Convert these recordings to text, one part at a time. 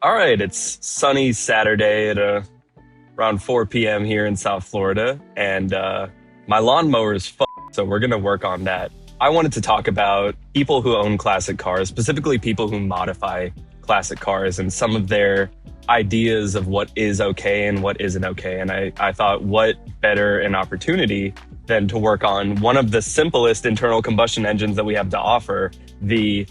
All right, it's sunny Saturday at around 4 p.m. here in South Florida, and my lawnmower is so we're going to work on that. I wanted to talk about people who own classic cars, specifically people who modify classic cars, and some of their ideas of what is okay and what isn't okay. And I thought, what better an opportunity than to work on one of the simplest internal combustion engines that we have to offer, the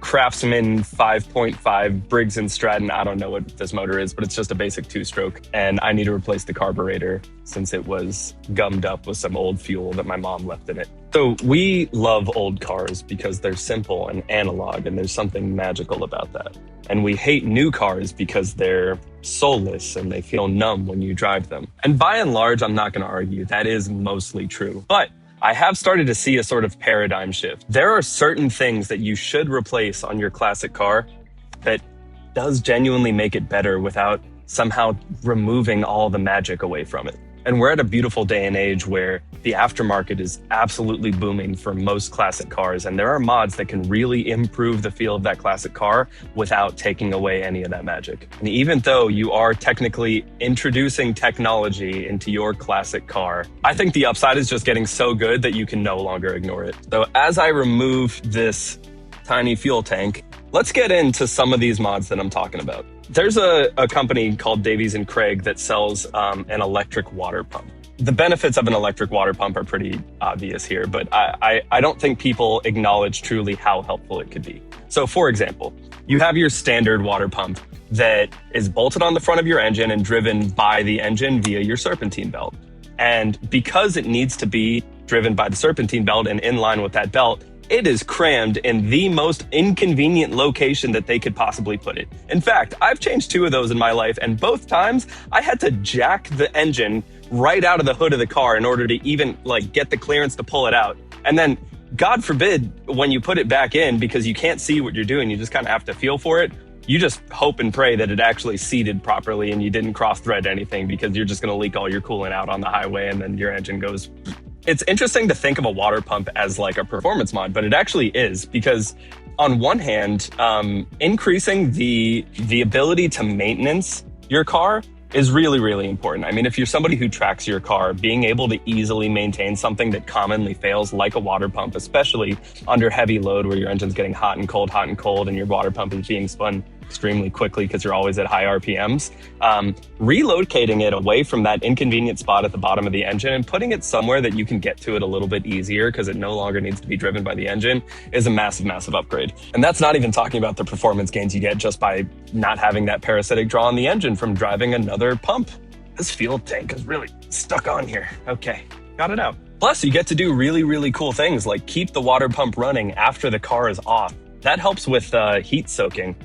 Craftsman 5.5 Briggs & Stratton. I don't know what this motor is, but it's just a basic two-stroke. And I need to replace the carburetor since it was gummed up with some old fuel that my mom left in it. So we love old cars because they're simple and analog, and there's something magical about that. And we hate new cars because they're soulless and they feel numb when you drive them. And by and large, I'm not going to argue that is mostly true. But I have started to see a sort of paradigm shift. There are certain things that you should replace on your classic car that does genuinely make it better without somehow removing all the magic away from it. And we're at a beautiful day and age where the aftermarket is absolutely booming for most classic cars. And there are mods that can really improve the feel of that classic car without taking away any of that magic. And even though you are technically introducing technology into your classic car, I think the upside is just getting so good that you can no longer ignore it. So as I remove this tiny fuel tank, let's get into some of these mods that I'm talking about. There's a company called Davies & Craig that sells an electric water pump. The benefits of an electric water pump are pretty obvious here, but I don't think people acknowledge truly how helpful it could be. So for example, you have your standard water pump that is bolted on the front of your engine and driven by the engine via your serpentine belt. And because it needs to be driven by the serpentine belt and in line with that belt, it is crammed in the most inconvenient location that they could possibly put it. In fact, I've changed 2 of those in my life, and both times I had to jack the engine right out of the hood of the car in order to even get the clearance to pull it out. And then, God forbid, when you put it back in, because you can't see what you're doing, you just kind of have to feel for it. You just hope and pray that it actually seated properly and you didn't cross-thread anything, because you're just going to leak all your coolant out on the highway and then your engine goes. It's interesting to think of a water pump as like a performance mod, but it actually is, because on one hand, increasing the ability to maintenance your car is really, really important. I mean, if you're somebody who tracks your car, being able to easily maintain something that commonly fails, like a water pump, especially under heavy load where your engine's getting hot and cold, and your water pump is being spun extremely quickly because you're always at high RPMs, relocating it away from that inconvenient spot at the bottom of the engine and putting it somewhere that you can get to it a little bit easier because it no longer needs to be driven by the engine is a massive, massive upgrade. And that's not even talking about the performance gains you get just by not having that parasitic draw on the engine from driving another pump. This fuel tank is really stuck on here. Okay, got it out. Plus, you get to do really, really cool things like keep the water pump running after the car is off. That helps with heat soaking.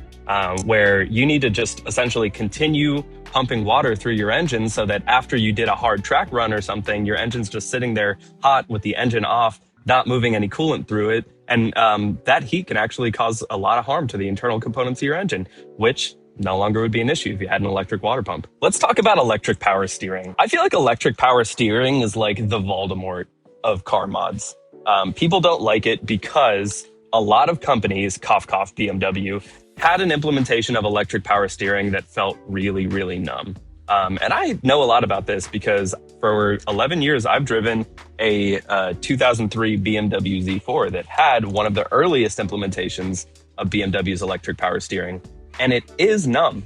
Where you need to just essentially continue pumping water through your engine so that after you did a hard track run or something, your engine's just sitting there hot with the engine off, not moving any coolant through it. And that heat can actually cause a lot of harm to the internal components of your engine, which no longer would be an issue if you had an electric water pump. Let's talk about electric power steering. I feel like electric power steering is like the Voldemort of car mods. People don't like it because a lot of companies, cough, cough, BMW, had an implementation of electric power steering that felt really, really numb. And I know a lot about this because for 11 years, I've driven a 2003 BMW Z4 that had one of the earliest implementations of BMW's electric power steering. And it is numb.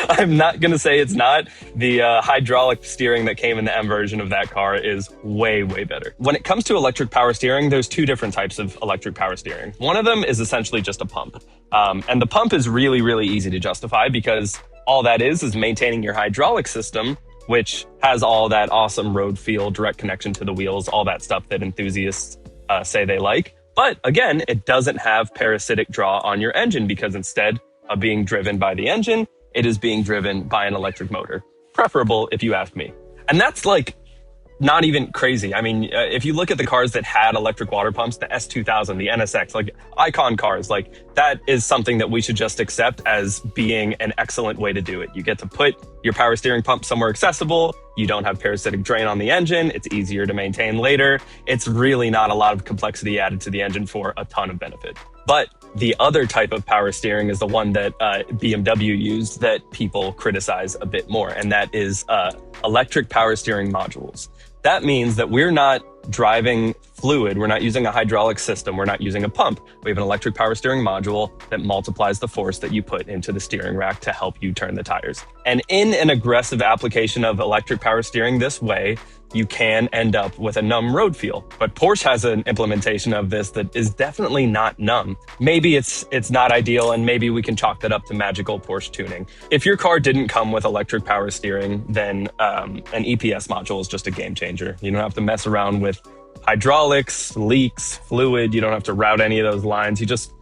I'm not going to say it's not. The hydraulic steering that came in the M version of that car is way, way better. When it comes to electric power steering, there's 2 different types of electric power steering. One of them is essentially just a pump. And the pump is really, really easy to justify because all that is maintaining your hydraulic system, which has all that awesome road feel, direct connection to the wheels, all that stuff that enthusiasts say they like. But again, it doesn't have parasitic draw on your engine because instead of being driven by the engine, it is being driven by an electric motor. Preferable, if you ask me. And that's not even crazy. I mean, if you look at the cars that had electric water pumps, the S2000, the NSX, icon cars, that is something that we should just accept as being an excellent way to do it. You get to put your power steering pump somewhere accessible. You don't have parasitic drain on the engine. It's easier to maintain later. It's really not a lot of complexity added to the engine for a ton of benefit. But the other type of power steering is the one that BMW used that people criticize a bit more, and that is electric power steering modules. That means that we're not driving fluid, we're not using a hydraulic system, we're not using a pump. We have an electric power steering module that multiplies the force that you put into the steering rack to help you turn the tires. And in an aggressive application of electric power steering this way, you can end up with a numb road feel. But Porsche has an implementation of this that is definitely not numb. Maybe it's not ideal, and maybe we can chalk that up to magical Porsche tuning. If your car didn't come with electric power steering, then an EPS module is just a game changer. You don't have to mess around with hydraulics, leaks, fluid. You don't have to route any of those lines. You just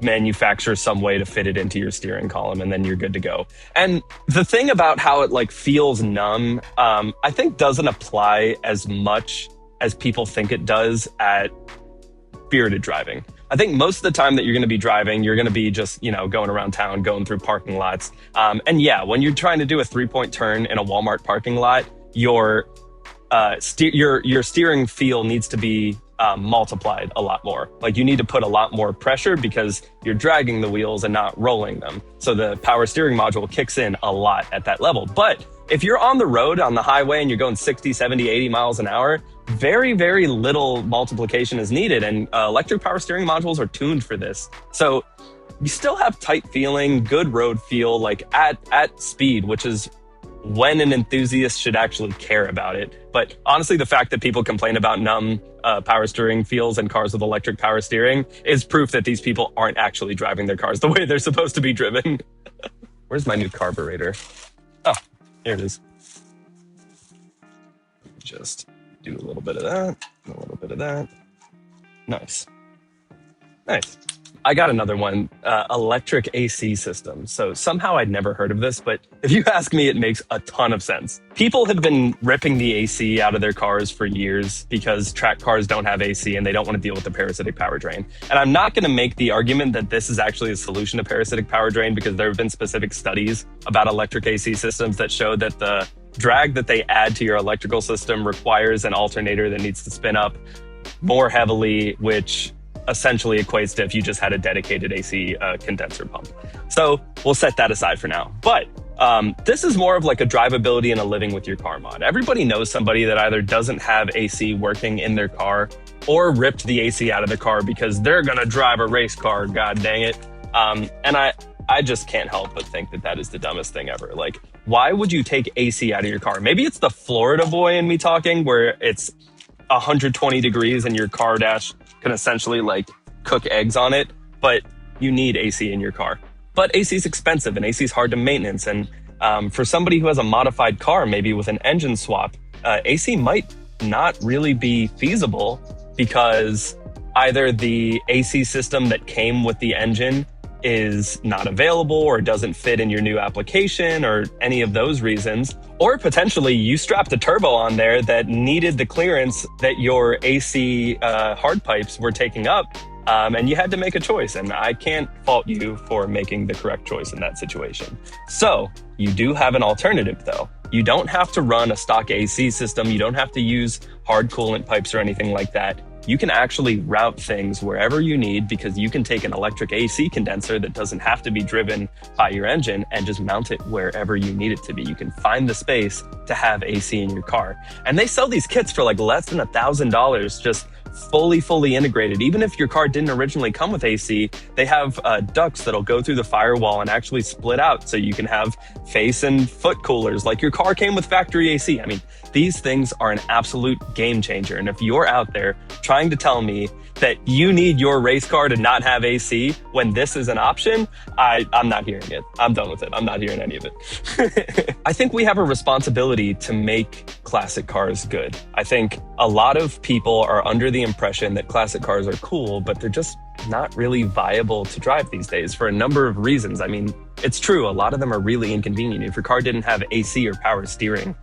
manufacture some way to fit it into your steering column, and then you're good to go. And the thing about how it like feels numb, I think doesn't apply as much as people think it does at spirited driving. I think most of the time that you're going to be driving, you're going to be just, going around town, going through parking lots. And yeah, when you're trying to do a 3-point turn in a Walmart parking lot, your steering feel needs to be multiplied a lot more. Like you need to put a lot more pressure because you're dragging the wheels and not rolling them. So the power steering module kicks in a lot at that level. But if you're on the road, on the highway, and you're going 60, 70, 80 miles an hour, very, very little multiplication is needed. And electric power steering modules are tuned for this. So you still have tight feeling, good road feel, like at speed, which is when an enthusiast should actually care about it. But honestly, the fact that people complain about numb power steering feels in cars with electric power steering is proof that these people aren't actually driving their cars the way they're supposed to be driven. Where's my new carburetor? Oh, here it is. Just do a little bit of that, and a little bit of that. Nice. Nice. I got another one, electric AC system. So somehow I'd never heard of this, but if you ask me, it makes a ton of sense. People have been ripping the AC out of their cars for years because track cars don't have AC and they don't want to deal with the parasitic power drain. And I'm not going to make the argument that this is actually a solution to parasitic power drain, because there have been specific studies about electric AC systems that show that the drag that they add to your electrical system requires an alternator that needs to spin up more heavily, which essentially equates to if you just had a dedicated AC condenser pump. So we'll set that aside for now. But this is more of like a drivability and a living with your car mod. Everybody knows somebody that either doesn't have AC working in their car or ripped the AC out of the car because they're gonna drive a race car, god dang it. And I just can't help but think that that is the dumbest thing ever. Like, why would you take AC out of your car? Maybe it's the Florida boy in me talking, where it's 120 degrees and your car dash can essentially like cook eggs on it, but you need AC in your car. But AC is expensive and AC is hard to maintenance. And for somebody who has a modified car, maybe with an engine swap, AC might not really be feasible because either the AC system that came with the engine is not available or doesn't fit in your new application or any of those reasons. Or potentially you strapped a turbo on there that needed the clearance that your AC hard pipes were taking up, and you had to make a choice. And I can't fault you for making the correct choice in that situation. So you do have an alternative though. You don't have to run a stock AC system. You don't have to use hard coolant pipes or anything like that. You can actually route things wherever you need, because you can take an electric AC condenser that doesn't have to be driven by your engine and just mount it wherever you need it to be. You can find the space to have AC in your car. And they sell these kits for like less than $1,000, just fully integrated. Even if your car didn't originally come with AC, they have ducts that'll go through the firewall and actually split out so you can have face and foot coolers like your car came with factory AC. I mean, these things are an absolute game changer. And if you're out there trying to tell me that you need your race car to not have AC when this is an option, I'm not hearing it. I'm done with it. I'm not hearing any of it. I think we have a responsibility to make classic cars good. I think a lot of people are under the impression that classic cars are cool, but they're just not really viable to drive these days for a number of reasons. I mean, it's true, a lot of them are really inconvenient. If your car didn't have AC or power steering,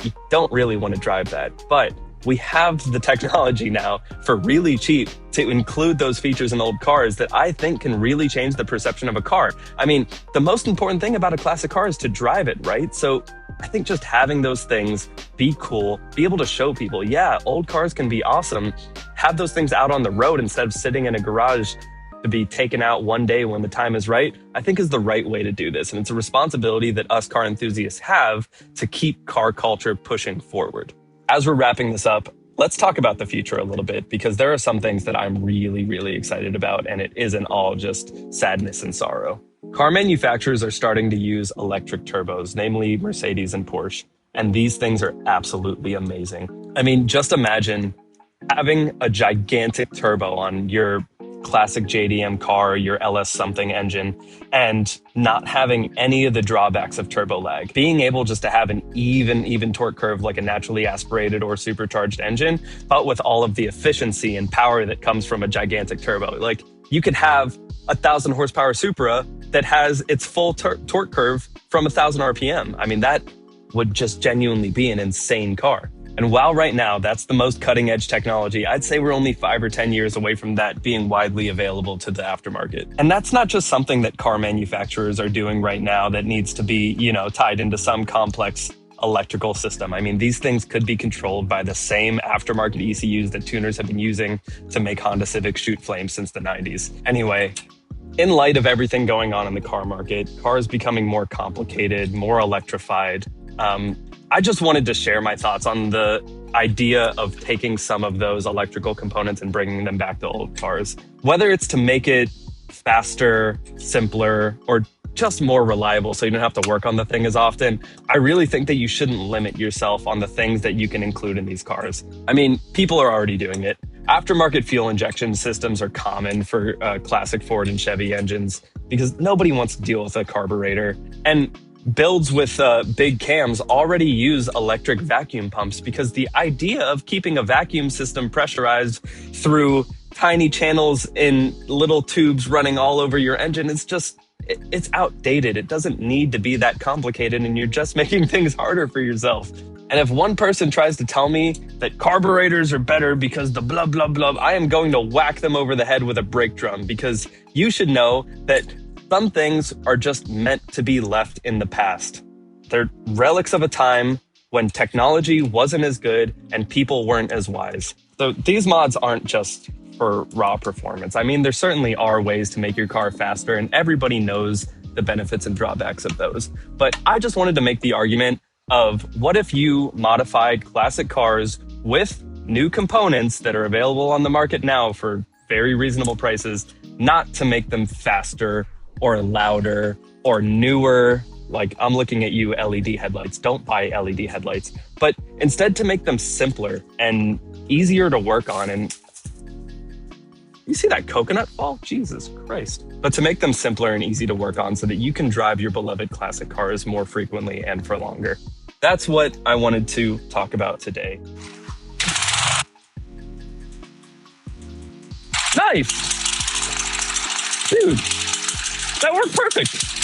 you don't really want to drive that. But we have the technology now for really cheap to include those features in old cars that I think can really change the perception of a car. I mean, the most important thing about a classic car is to drive it, right? So I think just having those things be cool, be able to show people, yeah, old cars can be awesome. Have those things out on the road instead of sitting in a garage to be taken out one day when the time is right, I think is the right way to do this. And it's a responsibility that us car enthusiasts have to keep car culture pushing forward. As we're wrapping this up, let's talk about the future a little bit, because there are some things that I'm really, really excited about, and it isn't all just sadness and sorrow. Car manufacturers are starting to use electric turbos, namely Mercedes and Porsche, and these things are absolutely amazing. I mean, just imagine having a gigantic turbo on your classic JDM car, your LS something engine, and not having any of the drawbacks of turbo lag. Being able just to have an even torque curve like a naturally aspirated or supercharged engine, but with all of the efficiency and power that comes from a gigantic turbo. Like, you could have a 1,000 horsepower Supra that has its full torque curve from 1,000 RPM. I mean, that would just genuinely be an insane car. And while right now that's the most cutting edge technology, I'd say we're only 5 or 10 years away from that being widely available to the aftermarket. And that's not just something that car manufacturers are doing right now that needs to be, tied into some complex electrical system. I mean, these things could be controlled by the same aftermarket ECUs that tuners have been using to make Honda Civics shoot flames since the 90s. Anyway, in light of everything going on in the car market, cars becoming more complicated, more electrified, I just wanted to share my thoughts on the idea of taking some of those electrical components and bringing them back to old cars. Whether it's to make it faster, simpler, or just more reliable so you don't have to work on the thing as often, I really think that you shouldn't limit yourself on the things that you can include in these cars. I mean, people are already doing it. Aftermarket fuel injection systems are common for classic Ford and Chevy engines because nobody wants to deal with a carburetor. And builds with big cams already use electric vacuum pumps because the idea of keeping a vacuum system pressurized through tiny channels in little tubes running all over your engine is just, it's outdated. It doesn't need to be that complicated, and you're just making things harder for yourself. And if one person tries to tell me that carburetors are better because the blah, blah, blah, I am going to whack them over the head with a brake drum, because you should know that some things are just meant to be left in the past. They're relics of a time when technology wasn't as good and people weren't as wise. So these mods aren't just for raw performance. I mean, there certainly are ways to make your car faster, and everybody knows the benefits and drawbacks of those. But I just wanted to make the argument of, what if you modified classic cars with new components that are available on the market now for very reasonable prices, not to make them faster or louder or newer. Like, I'm looking at you, LED headlights. Don't buy LED headlights. But instead to make them simpler and easier to work on. And you see that coconut fall? Jesus Christ. But to make them simpler and easy to work on so that you can drive your beloved classic cars more frequently and for longer. That's what I wanted to talk about today. Nice. Dude, that worked perfect.